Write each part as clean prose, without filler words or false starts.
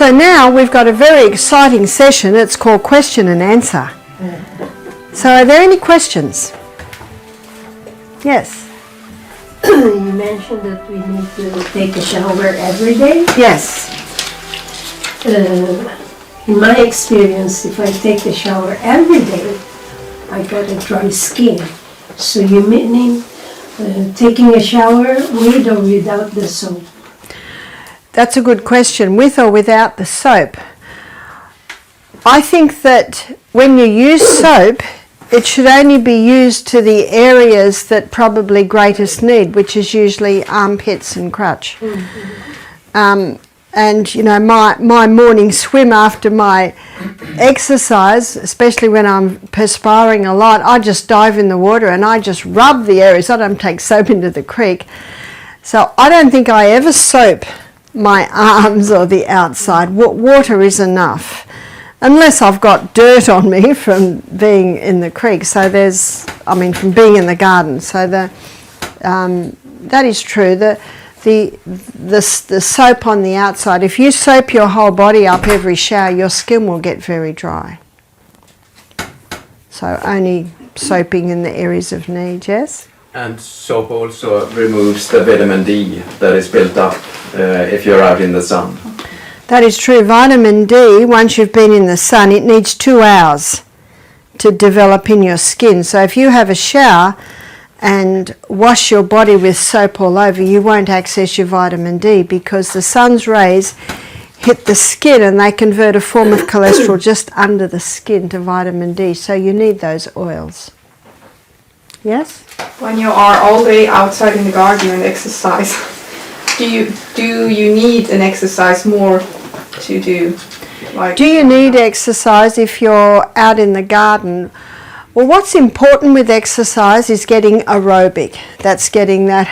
So now we've got a very exciting session. It's called question and answer. So are there any questions? Yes. You mentioned that we need to take a shower every day. Yes. In my experience, if I take a shower every day, I got a dry skin. So you meaning taking a shower with or without the soap? That's a good question. With or without the soap? I think that when you use soap, it should only be used to the areas that probably greatest need, which is usually armpits and crotch. Mm-hmm. And you know, my morning swim after my exercise, especially when I'm perspiring a lot, I just dive in the water and I just rub the areas. I don't take soap into the creek. So I don't think I ever soap my arms or the outside. Water is enough. Unless I've got dirt on me from being in the creek. So from being in the garden. So that is true. The soap on the outside, if you soap your whole body up every shower, your skin will get very dry. So only soaping in the areas of need, yes? And soap also removes the vitamin D that is built up if you're out in the sun. That is true. Vitamin D, once you've been in the sun, it needs 2 hours to develop in your skin. So if you have a shower and wash your body with soap all over, you won't access your vitamin D because the sun's rays hit the skin and they convert a form of cholesterol just under the skin to vitamin D. So you need those oils. Yes? When you are all day outside in the garden and exercise, do you need an exercise more to do? Do you need exercise if you're out in the garden? Well, what's important with exercise is getting aerobic. That's getting that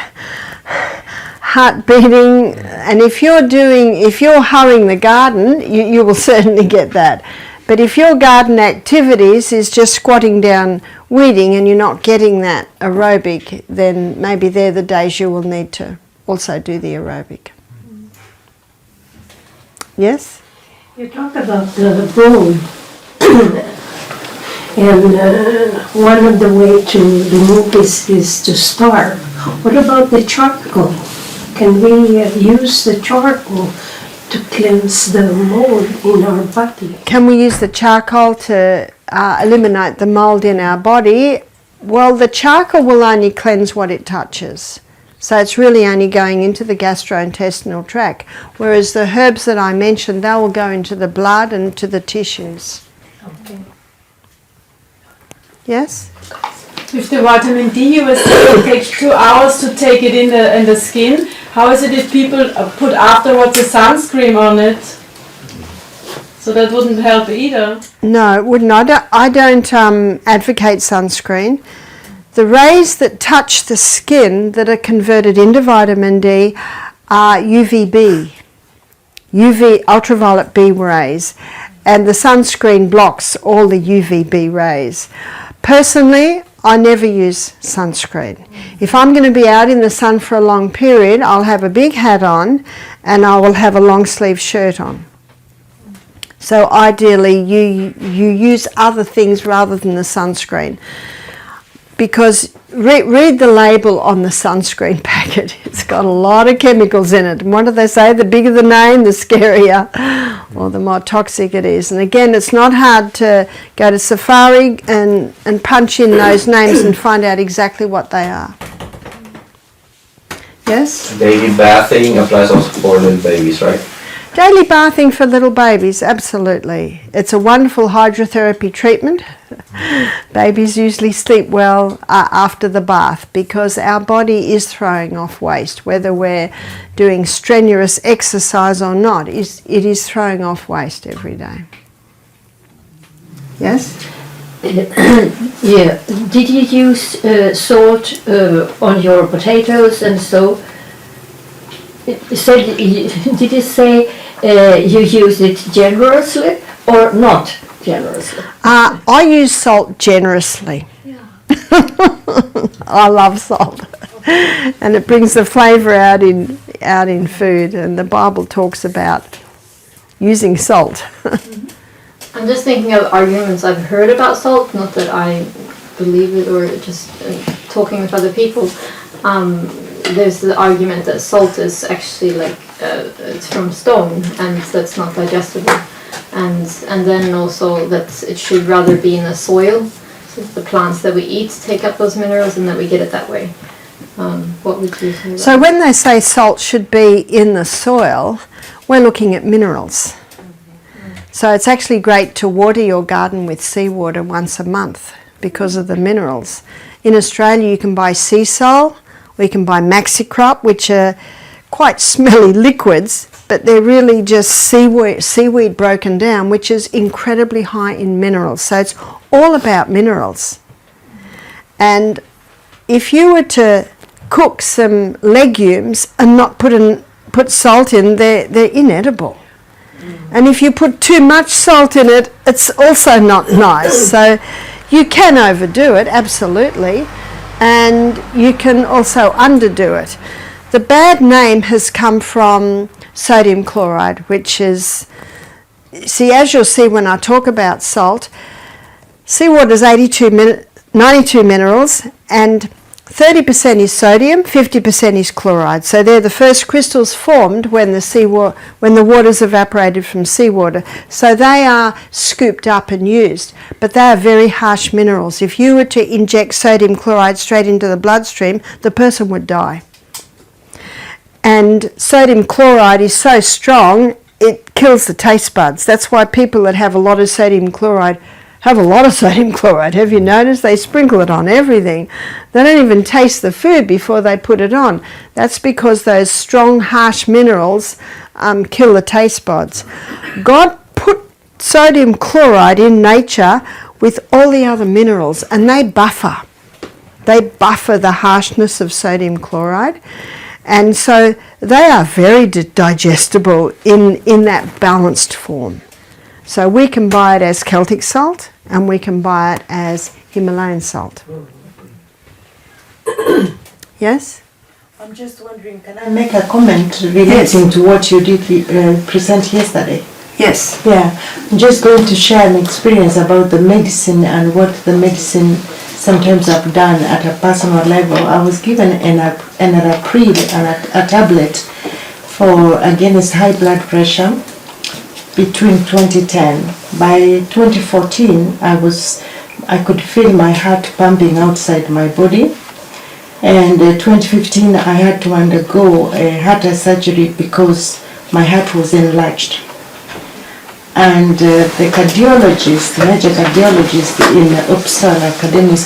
heart beating. And if you're hoeing the garden, you will certainly get that. But if your garden activities is just squatting down, weeding, and you're not getting that aerobic, then maybe they're the days you will need to also do the aerobic. Yes? You talk about the bone. And one of the way to remove this is to starve. What about the charcoal? Can we use the charcoal to cleanse the mold in our body? Can we use the charcoal to eliminate the mold in our body? Well, the charcoal will only cleanse what it touches. So it's really only going into the gastrointestinal tract. Whereas the herbs that I mentioned, they will go into the blood and to the tissues. Okay. Yes? With the vitamin D, you were saying it takes 2 hours to take it in the skin. How is it if people put afterwards a sunscreen on it? So that wouldn't help either. No, it wouldn't. I don't advocate sunscreen. The rays that touch the skin that are converted into vitamin D are UVB, ultraviolet B rays, and the sunscreen blocks all the UVB rays. Personally, I never use sunscreen. If I'm going to be out in the sun for a long period, I'll have a big hat on and I will have a long sleeve shirt on. So ideally you use other things rather than the sunscreen. Because read the label on the sunscreen packet. It's got a lot of chemicals in it. And what do they say? The bigger the name, the scarier, or the more toxic it is. And again, it's not hard to go to Safari and punch in those names and find out exactly what they are. Yes? Daily bathing applies also for little babies, right? Daily bathing for little babies, absolutely. It's a wonderful hydrotherapy treatment. Babies usually sleep well after the bath because our body is throwing off waste, whether we're doing strenuous exercise or not. It is throwing off waste every day. Yes? Yeah. Did you use salt on your potatoes and so? Did you say you use it generously or not generously? I use salt generously. Yeah. I love salt, and it brings the flavour out in food. And the Bible talks about using salt. I'm just thinking of arguments I've heard about salt, not that I believe it or just talking with other people. There's the argument that salt is actually like it's from stone and that's not digestible, and then also that it should rather be in the soil, so the plants that we eat take up those minerals and that we get it that way. What would you say? So when they say salt should be in the soil, we're looking at minerals. So it's actually great to water your garden with seawater once a month because of the minerals. In Australia you can buy sea salt, or you can buy maxi-crop, which are quite smelly liquids, but they're really just seaweed broken down, which is incredibly high in minerals. So it's all about minerals. And if you were to cook some legumes and not put salt in, they're inedible. And if you put too much salt in it, it's also not nice. So you can overdo it, absolutely, and you can also underdo it. The bad name has come from sodium chloride, which is, see, as you'll see when I talk about salt, seawater is 92 minerals, and 30% is sodium, 50% is chloride. So they're the first crystals formed when the water's evaporated from seawater. So they are scooped up and used, but they are very harsh minerals. If you were to inject sodium chloride straight into the bloodstream, the person would die. And sodium chloride is so strong, it kills the taste buds. That's why people that have a lot of sodium chloride have a lot of sodium chloride. Have you noticed? They sprinkle it on everything. They don't even taste the food before they put it on. That's because those strong, harsh minerals kill the taste buds. God put sodium chloride in nature with all the other minerals, and they buffer. They buffer the harshness of sodium chloride. And so they are very digestible in that balanced form. So we can buy it as Celtic salt and we can buy it as Himalayan salt. Yes? I'm just wondering, can I make a comment relating to what you did present yesterday? Yes. Yeah, I'm just going to share an experience about the medicine and what the medicine sometimes have done at a personal level. I was given a tablet for against high blood pressure between 2010. By 2014, I could feel my heart pumping outside my body. And 2015, I had to undergo a heart surgery because my heart was enlarged. And the major cardiologist in Uppsala Academic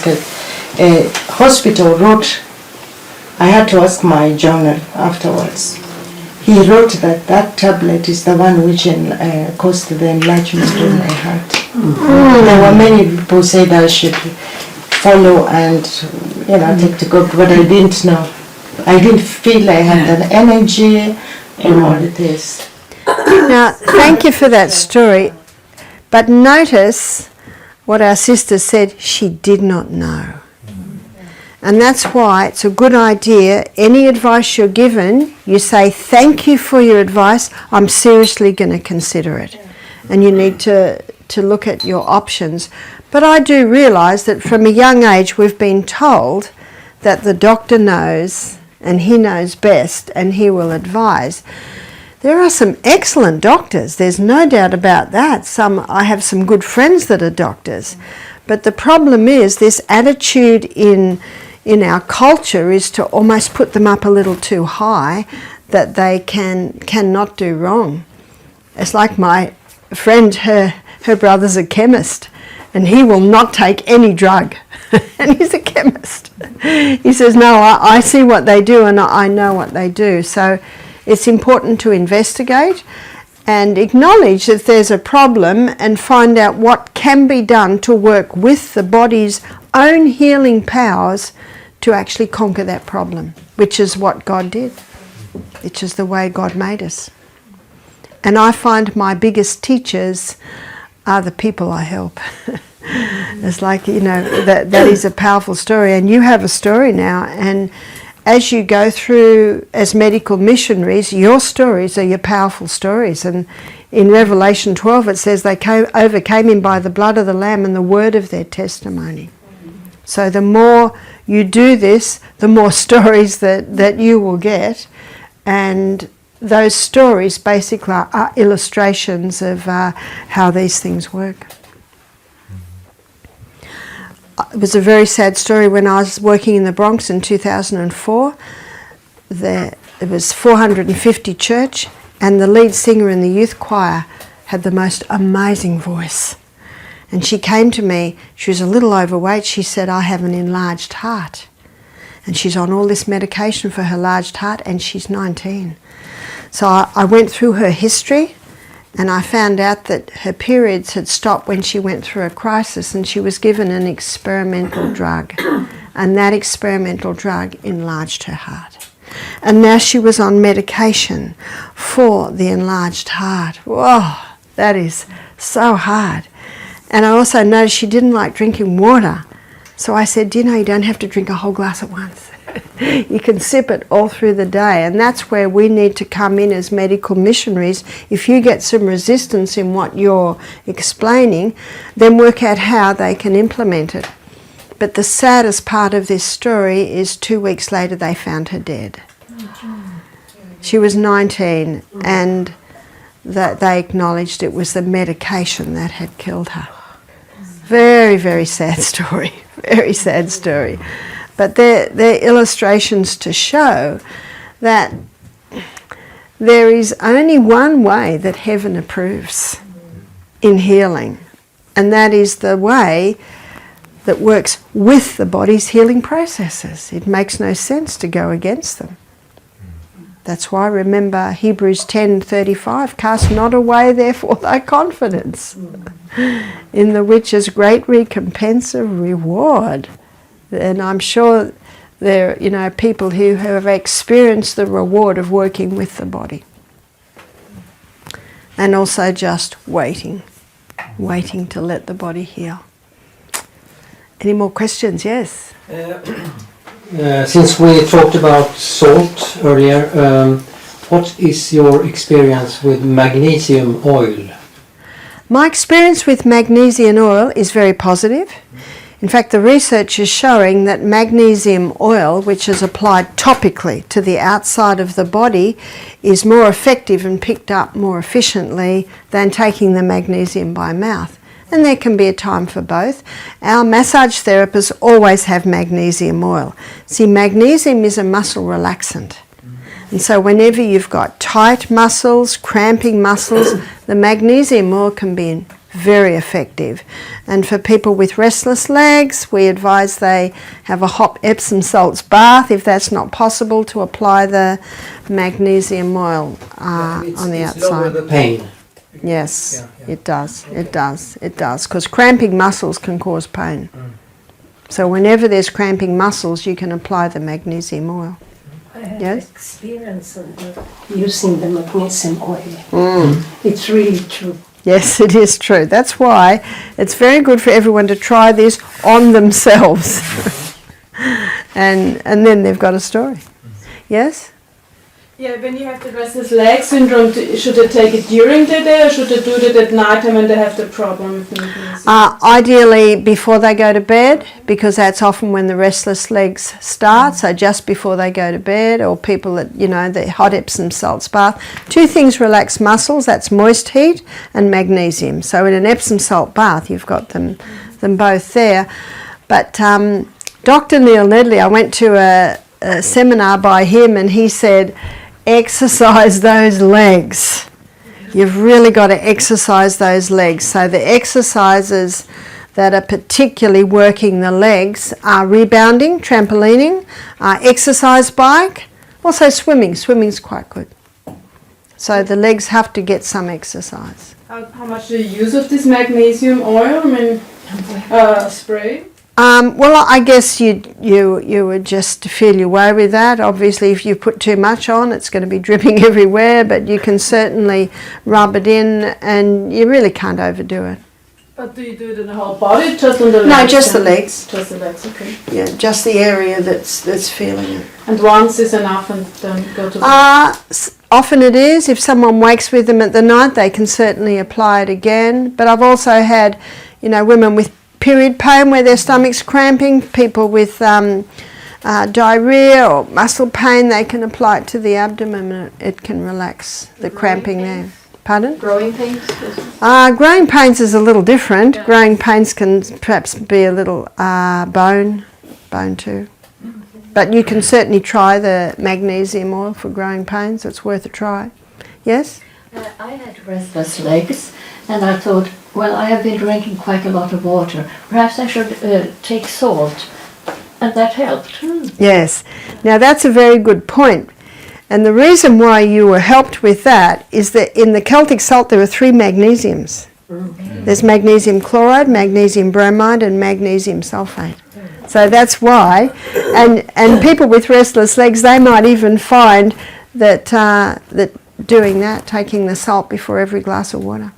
Hospital wrote, I had to ask my journal afterwards. He wrote that tablet is the one which caused the enlargement in my heart. There were many people who said I should follow and take to go, but I didn't know. I didn't feel I had an energy and all this. Now, thank you for that story, but notice what our sister said, she did not know. And that's why it's a good idea, any advice you're given, you say, thank you for your advice, I'm seriously going to consider it. And you need to look at your options. But I do realise that from a young age we've been told that the doctor knows and he knows best and he will advise. There are some excellent doctors, there's no doubt about that. I have some good friends that are doctors. But the problem is this attitude in our culture is to almost put them up a little too high that they cannot do wrong. It's like my friend, her brother's a chemist and he will not take any drug and he's a chemist. He says, no, I see what they do and I know what they do. So it's important to investigate and acknowledge that there's a problem and find out what can be done to work with the body's own healing powers to actually conquer that problem, which is what God did, which is the way God made us. And I find my biggest teachers are the people I help. It's like, that is a powerful story, and you have a story now, and as you go through as medical missionaries, your stories are your powerful stories. And in Revelation 12 it says they overcame him by the blood of the Lamb and the word of their testimony. So the more you do this, the more stories that you will get. And those stories basically are illustrations of how these things work. It was a very sad story when I was working in the Bronx in 2004. There was 450 church, and the lead singer in the youth choir had the most amazing voice. And she came to me, she was a little overweight, she said, I have an enlarged heart. And she's on all this medication for her enlarged heart, and she's 19. So I went through her history, and I found out that her periods had stopped when she went through a crisis, and she was given an experimental drug. And that experimental drug enlarged her heart. And now she was on medication for the enlarged heart. Whoa, that is so hard. And I also noticed she didn't like drinking water. So I said, you don't have to drink a whole glass at once. You can sip it all through the day. And that's where we need to come in as medical missionaries. If you get some resistance in what you're explaining, then work out how they can implement it. But the saddest part of this story is 2 weeks later they found her dead. She was 19, and that they acknowledged it was the medication that had killed her. Very, very sad story. Very sad story. But they're illustrations to show that there is only one way that heaven approves in healing, and that is the way that works with the body's healing processes. It makes no sense to go against them. That's why, remember Hebrews 10:35, cast not away therefore thy confidence, in the which is great recompense of reward. And I'm sure there are people who have experienced the reward of working with the body. And also just waiting to let the body heal. Any more questions? Yes? Since we talked about salt earlier, what is your experience with magnesium oil? My experience with magnesium oil is very positive. In fact, the research is showing that magnesium oil, which is applied topically to the outside of the body, is more effective and picked up more efficiently than taking the magnesium by mouth. And there can be a time for both. Our massage therapists always have magnesium oil. See, magnesium is a muscle relaxant. And so whenever you've got tight muscles, cramping muscles, the magnesium oil can be very effective. And for people with restless legs, we advise they have a hot Epsom salts bath, if that's not possible, to apply the magnesium oil on the outside. It's lower the pain. Yes, it does, because cramping muscles can cause pain. So whenever there's cramping muscles, you can apply the magnesium oil. I have experience of using the magnesium oil. It's really true. Yes, it is true. That's why it's very good for everyone to try this on themselves. and then they've got a story. Yes? Yeah, when you have the restless leg syndrome, should they take it during the day or should they do it at night time when they have the problem with magnesium? Ideally before they go to bed, because that's often when the restless legs start, so just before they go to bed, or people that, the hot Epsom salts bath. Two things relax muscles, that's moist heat and magnesium. So in an Epsom salt bath, you've got them both there. But Dr. Neil Nedley, I went to a seminar by him, and he said, exercise those legs. You've really got to exercise those legs. So the exercises that are particularly working the legs are rebounding, trampolining, exercise bike, also swimming. Swimming's quite good. So the legs have to get some exercise. How much do you use of this magnesium oil? Spray? Well, I guess you would just feel your way with that. Obviously, if you put too much on, it's going to be dripping everywhere, but you can certainly rub it in, and you really can't overdo it. But do you do it in the whole body, just on the legs? No, just the legs. Just the legs, okay. Yeah, just the area that's feeling it. And once is enough and then go to Often it is. If someone wakes with them at the night, they can certainly apply it again. But I've also had, women with period pain where their stomach's cramping, people with diarrhea or muscle pain, they can apply it to the abdomen and it can relax the cramping there. Pardon? Growing pains? Growing pains is a little different. Yeah. Growing pains can perhaps be a little bone too. But you can certainly try the magnesium oil for growing pains. It's worth a try. Yes? I had restless legs and I thought, well, I have been drinking quite a lot of water. Perhaps I should take salt. And that helped. Yes. Now that's a very good point. And the reason why you were helped with that is that in the Celtic salt there are 3 magnesiums. There's magnesium chloride, magnesium bromide and magnesium sulfate. So that's why. And people with restless legs, they might even find that that doing that, taking the salt before every glass of water.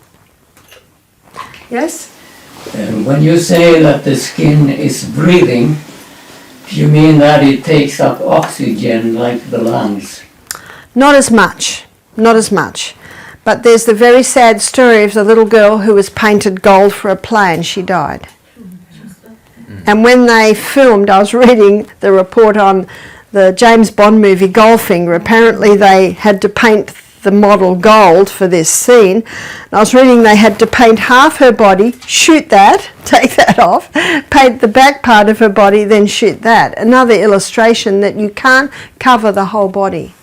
Yes? When you say that the skin is breathing, you mean that it takes up oxygen like the lungs? Not as much. But there's the very sad story of the little girl who was painted gold for a play and she died. And when they filmed, I was reading the report on the James Bond movie Goldfinger. Apparently they had to paint the model gold for this scene. And I was reading they had to paint half her body, shoot that, take that off, paint the back part of her body, then shoot that. Another illustration that you can't cover the whole body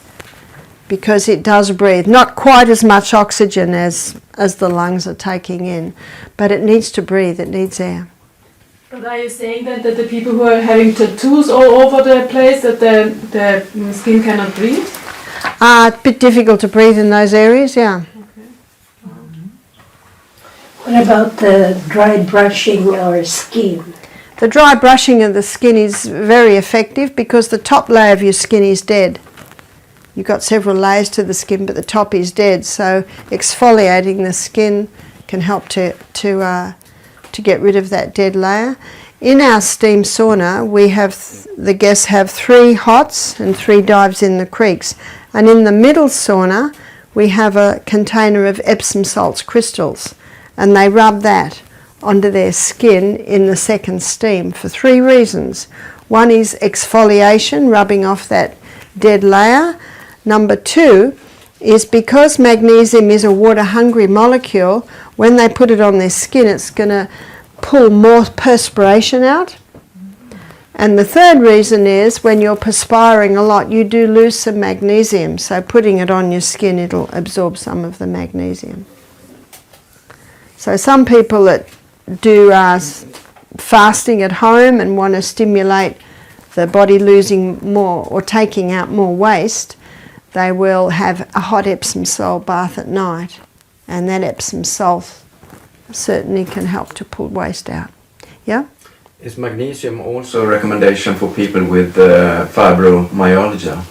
because it does breathe. Not quite as much oxygen as the lungs are taking in, but it needs to breathe, it needs air. But are you saying that the people who are having tattoos all over the place, that their skin cannot breathe? It's a bit difficult to breathe in those areas, yeah. What about the dry brushing our skin? The dry brushing of the skin is very effective because the top layer of your skin is dead. You've got several layers to the skin, but the top is dead. So exfoliating the skin can help to get rid of that dead layer. In our steam sauna, we have the guests have 3 hots and 3 dives in the creeks. And in the middle sauna, we have a container of Epsom salts crystals, and they rub that onto their skin in the second steam for 3 reasons. One is exfoliation, rubbing off that dead layer. Number 2 is because magnesium is a water-hungry molecule, when they put it on their skin, it's going to pull more perspiration out. And the third reason is when you're perspiring a lot, you do lose some magnesium. So putting it on your skin, it'll absorb some of the magnesium. So some people that do fasting at home and want to stimulate the body losing more or taking out more waste, they will have a hot Epsom salt bath at night. And that Epsom salt certainly can help to pull waste out. Yeah? Is magnesium also a recommendation for people with fibromyalgia?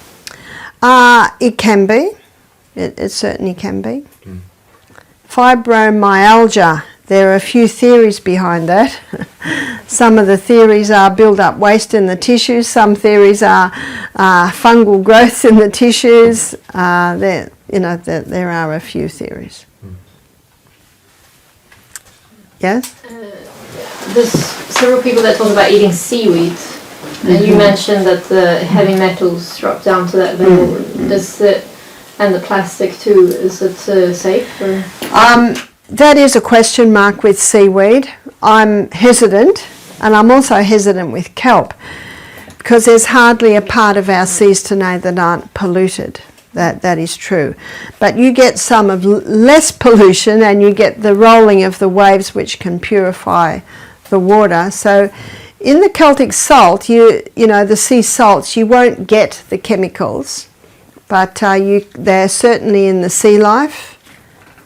It can be. It certainly can be. Fibromyalgia, there are a few theories behind that. Some of the theories are build up waste in the tissues. Some theories are fungal growths in the tissues. There are a few theories. Yes? There's several people that talk about eating seaweed, and you mentioned that the heavy metals drop down to that level. And the plastic too, is it safe? Or? That is a question mark with seaweed. I'm hesitant, and I'm also hesitant with kelp, because there's hardly a part of our seas today that aren't polluted. That is true. But you get some of less pollution, and you get the rolling of the waves, which can purify the water. So in the Celtic salt, the sea salts, you won't get the chemicals, but they're certainly in the sea life,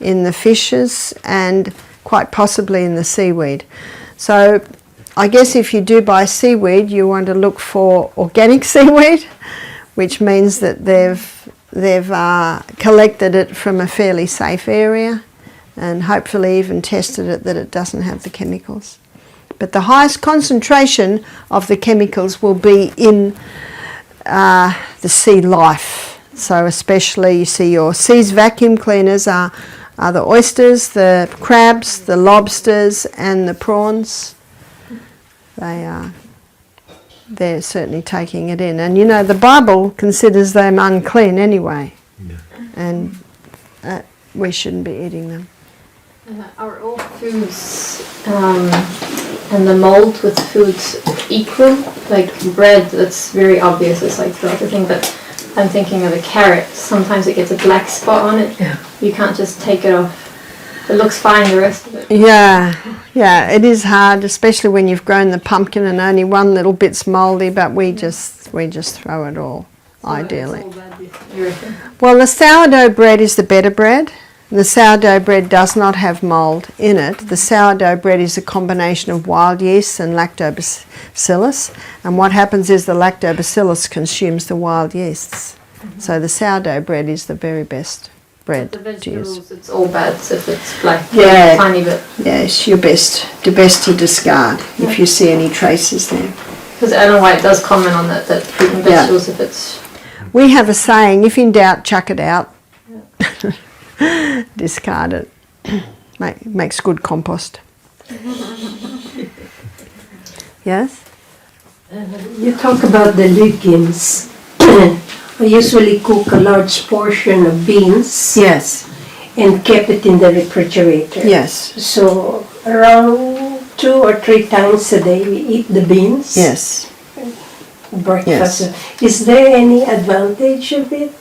in the fishes, and quite possibly in the seaweed. So I guess if you do buy seaweed, you want to look for organic seaweed, which means that they've collected it from a fairly safe area, and hopefully even tested it that it doesn't have the chemicals. But the highest concentration of the chemicals will be in the sea life. So especially, you see, your sea's vacuum cleaners are the oysters, the crabs, the lobsters and the prawns. They're certainly taking it in. And you know, the Bible considers them unclean anyway. Yeah. And we shouldn't be eating them. Are all foods and the mold with foods equal? Like bread, that's very obvious, it's like the other thing, but I'm thinking of a carrot. Sometimes it gets a black spot on it. Yeah. You can't just take it off. It looks fine, the rest of it. Yeah, it is hard, especially when you've grown the pumpkin and only one little bit's mouldy, but we just throw it all, so ideally. It's all bad, you reckon? Well, the sourdough bread is the better bread. The sourdough bread does not have mould in it. The sourdough bread is a combination of wild yeast and lactobacillus, and what happens is the lactobacillus consumes the wild yeasts. Mm-hmm. So the sourdough bread is the very best bread the to use. vegetables, it's all bad if it's black, Yeah, tiny bit. yes, the best to discard if you see any traces there. Because I don't know why it does comment on that fruit and vegetables if it's... We have a saying, if in doubt, chuck it out. Yeah. Discard it. Makes good compost. Yes? You talk about the legumes. I usually cook a large portion of beans. Yes. And keep it in the refrigerator. Yes. So around 2 or 3 times a day we eat the beans. Yes. Breakfast. Yes. Is there any advantage of it?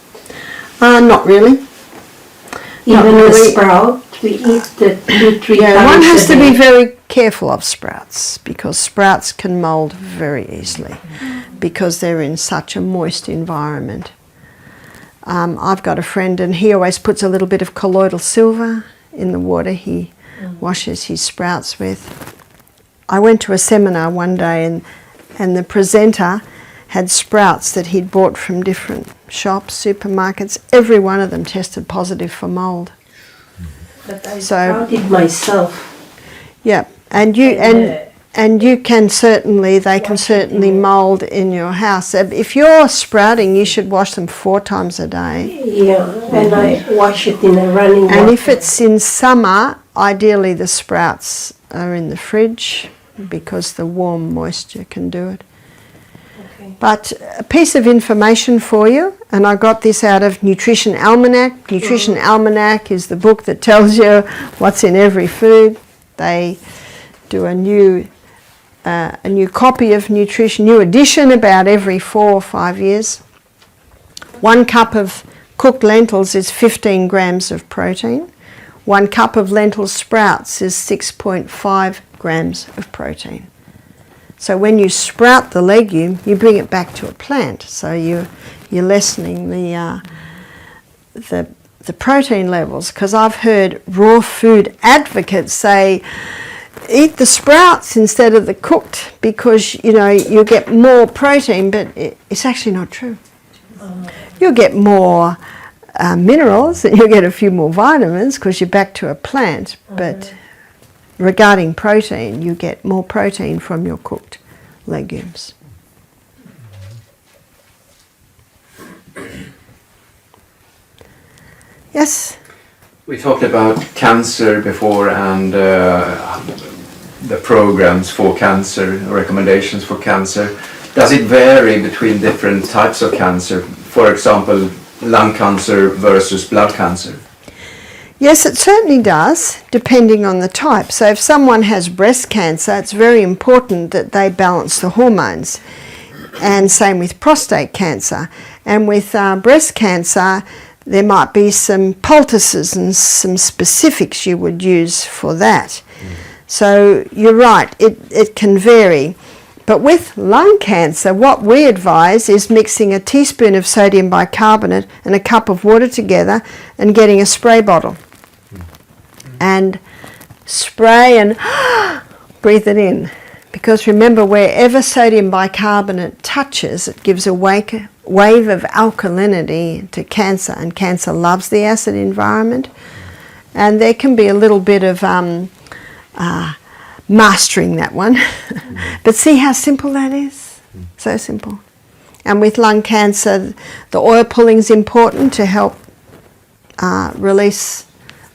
Not really. Even the sprout, we eat the 2-3 times one has a to day. be very careful of sprouts because sprouts can mould very easily because they're in such a moist environment. I've got a friend and he always puts a little bit of colloidal silver in the water he washes his sprouts with. I went to a seminar one day and the presenter had sprouts that he'd bought from different shops, supermarkets. Every one of them tested positive for mould. But I sprouted myself. Yeah, and you can certainly, they can certainly mould in your house. If you're sprouting, you should wash them 4 times a day. Yeah, and I wash it in a running water. And if it's in summer, ideally the sprouts are in the fridge because the warm moisture can do it. But a piece of information for you, and I got this out of Nutrition Almanac. Nutrition Almanac is the book that tells you what's in every food. They do a new copy of nutrition, new edition about every 4 or 5 years. 1 cup of cooked lentils is 15 grams of protein. 1 cup of lentil sprouts is 6.5 grams of protein. So when you sprout the legume, you bring it back to a plant. So you're lessening the protein levels. Because I've heard raw food advocates say, eat the sprouts instead of the cooked because you get more protein, but it's actually not true. You'll get more minerals and you'll get a few more vitamins because you're back to a plant. But regarding protein, you get more protein from your cooked legumes. Yes? We talked about cancer before and the programs for cancer, recommendations for cancer. Does it vary between different types of cancer? For example, lung cancer versus blood cancer? Yes, it certainly does, depending on the type. So if someone has breast cancer, it's very important that they balance the hormones. And same with prostate cancer. And with breast cancer, there might be some poultices and some specifics you would use for that. So you're right, it can vary. But with lung cancer, what we advise is mixing a teaspoon of sodium bicarbonate and a cup of water together and getting a spray bottle. And spray and breathe it in. Because remember, wherever sodium bicarbonate touches, it gives a wave of alkalinity to cancer, and cancer loves the acid environment. And there can be a little bit of mastering that one. But see how simple that is? So simple. And with lung cancer, the oil pulling is important to help release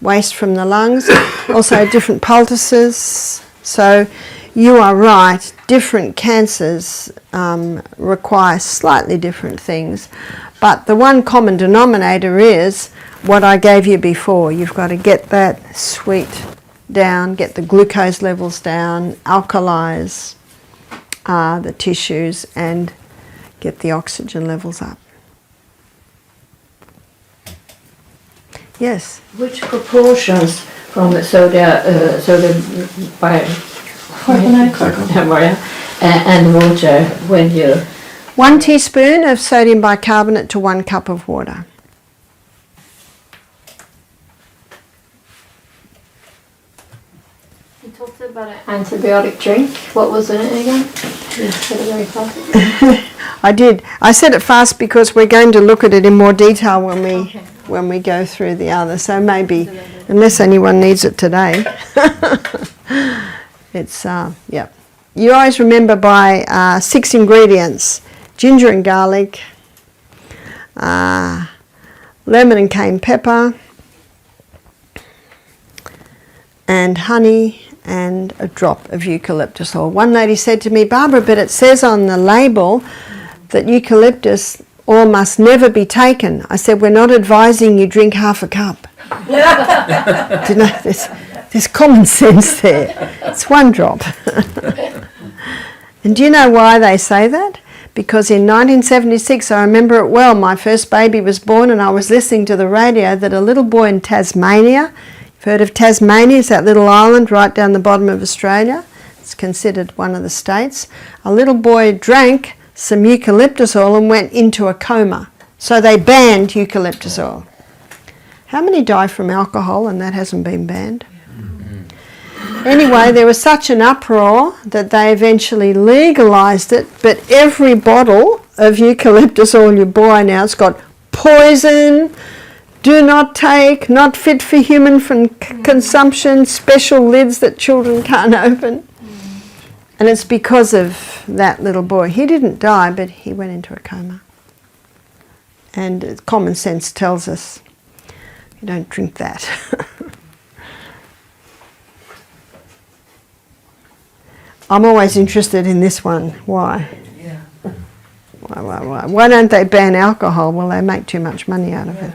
waste from the lungs. Also different poultices. So you are right, different cancers require slightly different things. But the one common denominator is what I gave you before. You've got to get that sweet down, get the glucose levels down, alkalize the tissues, and get the oxygen levels up. Yes? Which proportions from the sodium carbonate and water when you... 1 teaspoon of sodium bicarbonate to 1 cup of water. You talked about an antibiotic drink. What was in it again? You said it very fast. I did. I said it fast because we're going to look at it in more detail when we go through the other. So maybe, unless anyone needs it today, it's yeah. You always remember by 6 ingredients: ginger and garlic, lemon and cayenne pepper, and honey, and a drop of eucalyptus oil. One lady said to me, "Barbara, but it says on the label that eucalyptus oil must never be taken." I said, "We're not advising you drink half a cup." Do you know, there's common sense there. It's 1 drop. And do you know why they say that? Because in 1976, I remember it well, my first baby was born and I was listening to the radio that a little boy in Tasmania, you've heard of Tasmania, it's that little island right down the bottom of Australia. It's considered one of the states. A little boy drank some eucalyptus oil and went into a coma. So they banned eucalyptus oil. How many die from alcohol and that hasn't been banned? Anyway, there was such an uproar that they eventually legalised it, but every bottle of eucalyptus oil you buy now, it's got poison, do not take, not fit for human consumption, special lids that children can't open. And it's because of that little boy. He didn't die, but he went into a coma. And common sense tells us you don't drink that. I'm always interested in this one. Why? Yeah. Why? Why don't they ban alcohol? Well, they make too much money out of it.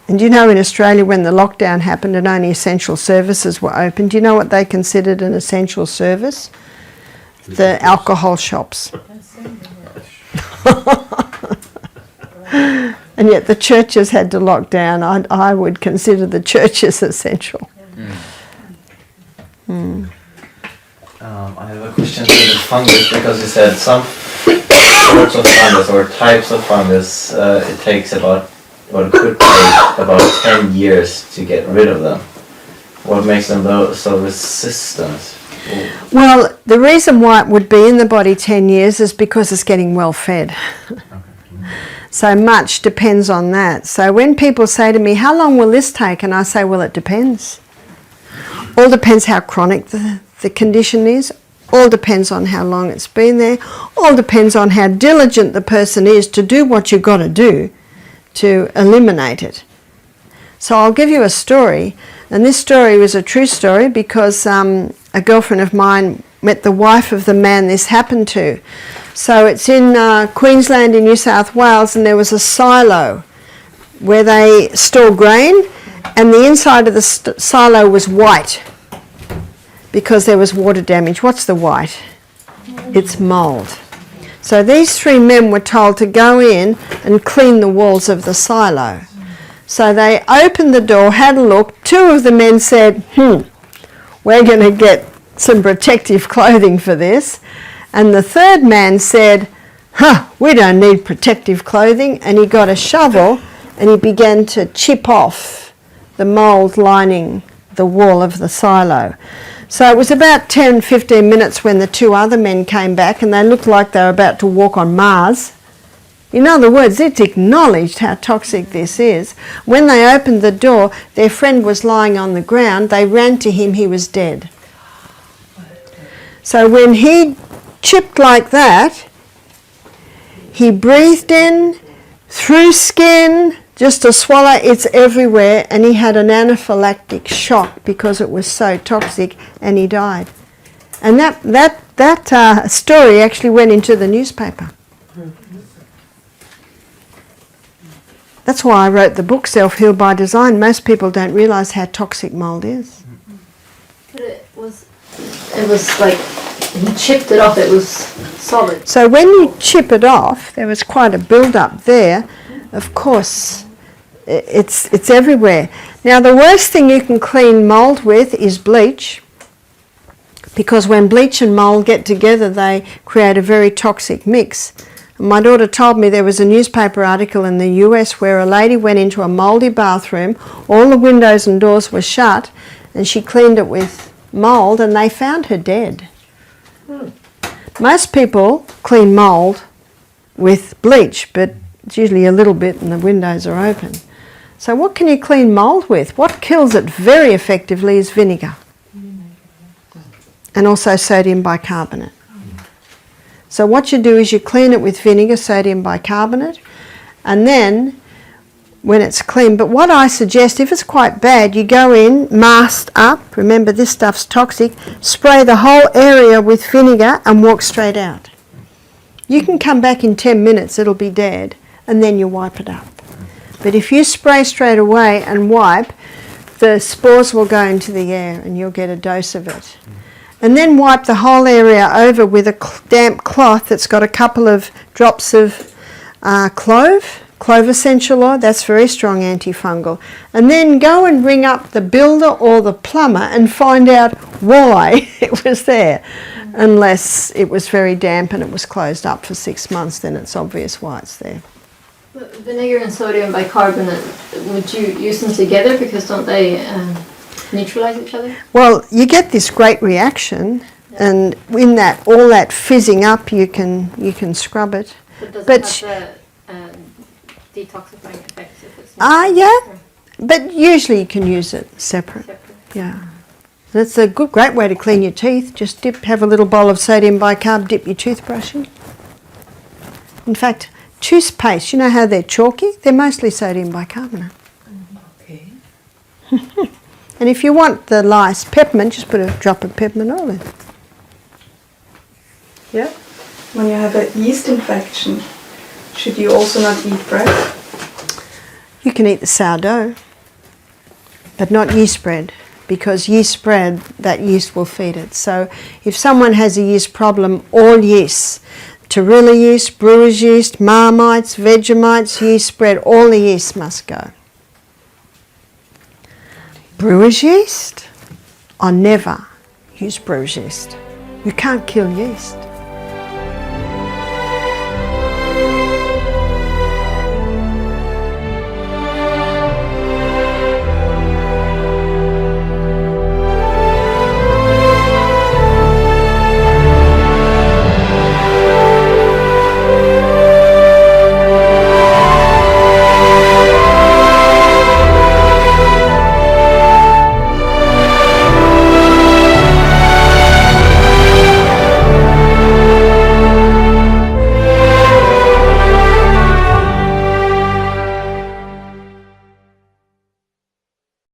And do you know in Australia when the lockdown happened and only essential services were open, do you know what they considered an essential service? The alcohol shops. And yet the churches had to lock down. I would consider the churches essential. I have a question to the fungus, because you said some sorts of fungus or types of fungus, it takes about, or could take about 10 years to get rid of them. What makes them so resistant? Well, the reason why it would be in the body 10 years is because it's getting well fed. So much depends on that. So when people say to me, how long will this take? And I say, well, it depends. All depends how chronic the condition is. All depends on how long it's been there. All depends on how diligent the person is to do what you've got to do to eliminate it. So I'll give you a story. And this story was a true story because a girlfriend of mine met the wife of the man this happened to. So it's in Queensland in New South Wales, and there was a silo where they store grain, and the inside of the silo was white because there was water damage. What's the white? It's mould. So these 3 men were told to go in and clean the walls of the silo. So they opened the door, had a look. 2 of the men said, we're going to get some protective clothing for this. And the 3rd man said, we don't need protective clothing. And he got a shovel and he began to chip off the mould lining the wall of the silo. So it was about 10-15 minutes when the 2 other men came back, and they looked like they were about to walk on Mars. In other words, it's acknowledged how toxic this is. When they opened the door, their friend was lying on the ground. They ran to him, he was dead. So when he chipped like that, he breathed in, through skin, just to swallow, it's everywhere, and he had an anaphylactic shock because it was so toxic, and he died. And that story actually went into the newspaper. That's why I wrote the book Self-Heal by Design. Most people don't realise how toxic mould is. But it was like, he chipped it off, it was solid. So when you chip it off, there was quite a build-up there. Of course, it's everywhere. Now the worst thing you can clean mould with is bleach, because when bleach and mould get together, they create a very toxic mix. My daughter told me there was a newspaper article in the US where a lady went into a mouldy bathroom, all the windows and doors were shut, and she cleaned it with mould, and they found her dead. Most people clean mould with bleach, but it's usually a little bit and the windows are open. So what can you clean mould with? What kills it very effectively is vinegar, and also sodium bicarbonate. So what you do is you clean it with vinegar, sodium bicarbonate, and then when it's clean, but what I suggest, if it's quite bad, you go in, masked up, remember this stuff's toxic, spray the whole area with vinegar and walk straight out. You can come back in 10 minutes, it'll be dead, and then you wipe it up. But if you spray straight away and wipe, the spores will go into the air and you'll get a dose of it. And then wipe the whole area over with a damp cloth that's got a couple of drops of clove essential oil. That's very strong antifungal. And then go and ring up the builder or the plumber and find out why it was there. Unless it was very damp and it was closed up for 6 months, then it's obvious why it's there. But vinegar and sodium bicarbonate, would you use them together, because don't they neutralize each other? Well, you get this great reaction, and in that, all that fizzing up, you can scrub it. But does it have the detoxifying effects if it's not? Yeah, but usually you can use it separate. Yeah, that's a great way to clean your teeth. Just have a little bowl of sodium bicarb, dip your toothbrush in. In fact, toothpaste, you know how they're chalky? They're mostly sodium bicarbonate. Okay. And if you want the nice peppermint, just put a drop of peppermint oil in. Yeah. When you have a yeast infection, should you also not eat bread? You can eat the sourdough, but not yeast bread, because yeast bread, that yeast will feed it. So if someone has a yeast problem, all yeasts, Torilla yeast, brewer's yeast, Marmites, Vegemites, yeast bread, all the yeasts must go. Brewer's yeast? I'll never use brewer's yeast. You can't kill yeast.